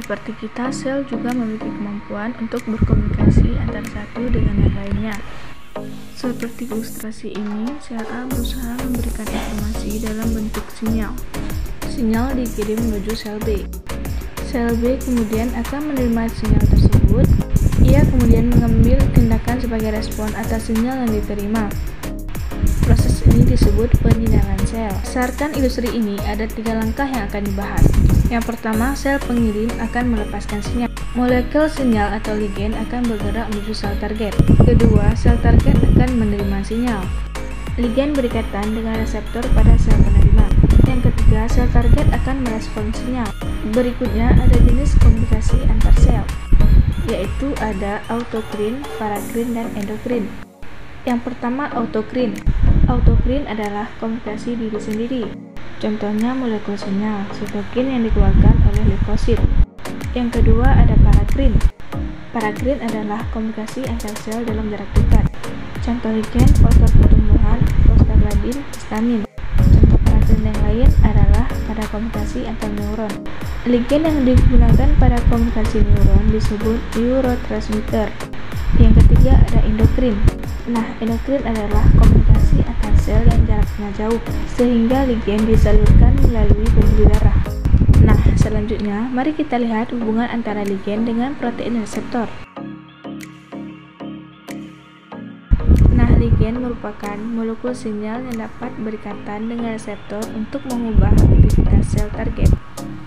Seperti kita, sel juga memiliki kemampuan untuk berkomunikasi antara satu dengan yang lainnya. Seperti ilustrasi ini, sel A berusaha memberikan informasi dalam bentuk sinyal. Sinyal dikirim menuju sel B. Sel B kemudian akan menerima sinyal tersebut. Ia kemudian mengambil tindakan sebagai respon atas sinyal yang diterima. Proses ini disebut penyinaran sel. Berdasarkan ilustrasi ini, ada 3 langkah yang akan dibahas. Yang pertama, sel pengirim akan melepaskan sinyal. Molekul sinyal atau ligen akan bergerak menuju sel target. Kedua, sel target akan menerima sinyal. Ligen berkaitan dengan reseptor pada sel penerima. Yang ketiga, sel target akan merespons sinyal. Berikutnya ada jenis komunikasi antar sel, yaitu ada autokrin, parakrin, dan endokrin. Yang pertama, autokrin. Autokrin adalah komunikasi diri sendiri. Contohnya molekul sinyal, sitokin yang dikeluarkan oleh leukosit. Yang kedua ada parakrin. Parakrin adalah komunikasi antar sel dalam jarak dekat. Contoh ligen, faktor pertumbuhan, prostaglandin, histamin. Contoh parakrin yang lain adalah pada komunikasi antar neuron. Ligen yang digunakan pada komunikasi neuron disebut neurotransmitter. Yang ketiga ada endokrin. Nah, endokrin adalah komunikasi antar sel yang jaraknya jauh, sehingga ligen disalurkan melalui pembuluh darah. Nah, selanjutnya, mari kita lihat hubungan antara ligen dengan protein reseptor. Nah, ligen merupakan molekul sinyal yang dapat berikatan dengan reseptor untuk mengubah aktivitas sel target.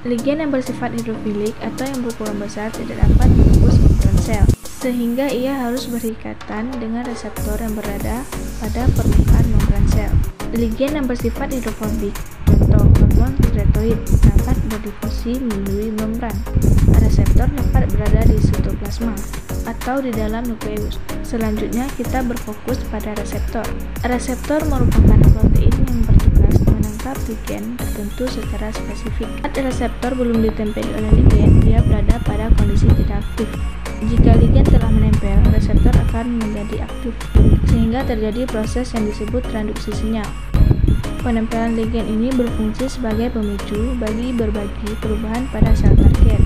Ligen yang bersifat hidrofilik atau yang berukuran besar tidak dapat menembus membran sel, sehingga ia harus berikatan dengan reseptor yang berada pada permukaan membran sel. Ligen yang bersifat hidrofobik, contoh hormon steroid, dapat berdifusi melalui membran. Reseptor dapat berada di sitoplasma atau di dalam nukleus. Selanjutnya kita berfokus pada reseptor. Reseptor merupakan protein yang bertugas menangkap ligen tertentu secara spesifik. Saat reseptor belum ditempeli oleh ligen, dia berada pada kondisi tidak aktif. Jika ligen telah menempel, reseptor akan menjadi aktif, sehingga terjadi proses yang disebut transduksi sinyal. Penempelan ligen ini berfungsi sebagai pemicu bagi berbagai perubahan pada sel target.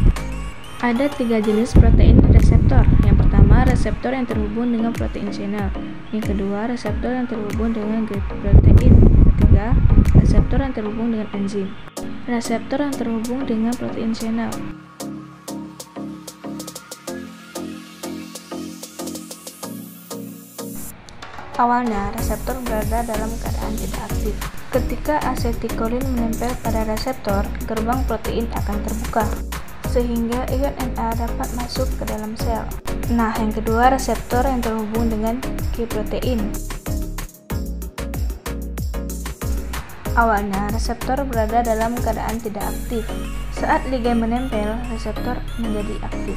Ada 3 jenis protein reseptor. Yang pertama, reseptor yang terhubung dengan protein channel. Yang kedua, reseptor yang terhubung dengan glicoprotein. Ketiga, reseptor yang terhubung dengan enzim. Reseptor yang terhubung dengan protein channel. Awalnya, reseptor berada dalam keadaan tidak aktif. Ketika asetilkolin menempel pada reseptor, gerbang protein akan terbuka, sehingga ion Na dapat masuk ke dalam sel. Nah, yang kedua, reseptor yang terhubung dengan G-protein. Awalnya, reseptor berada dalam keadaan tidak aktif. Saat ligen menempel, reseptor menjadi aktif.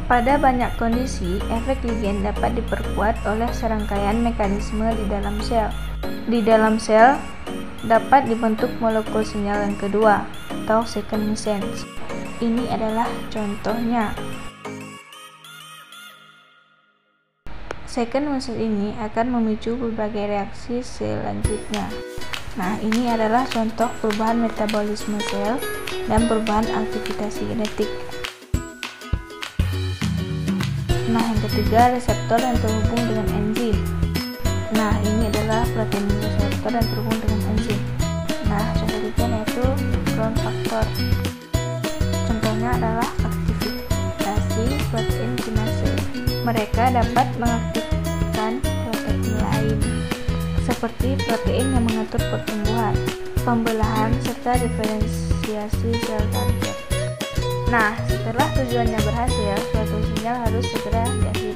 Pada banyak kondisi, efek ligen dapat diperkuat oleh serangkaian mekanisme di dalam sel. Di dalam sel, dapat dibentuk molekul sinyal yang kedua, atau second messenger. Ini adalah contohnya. Second messenger ini akan memicu berbagai reaksi selanjutnya. Nah, ini adalah contoh perubahan metabolisme sel dan perubahan aktivitas genetik. Nah, yang ketiga, reseptor yang terhubung dengan enzim. Nah, ini adalah protein reseptor yang terhubung dengan enzim. Nah, contoh ligen yaitu growth factor. Contohnya adalah aktivasi protein kinase. Mereka dapat mengaktifkan protein lain, seperti protein yang mengatur pertumbuhan, pembelahan, serta diferensiasi sel target. Nah, setelah tujuannya berhasil, suatu sinyal harus segera diakhiri.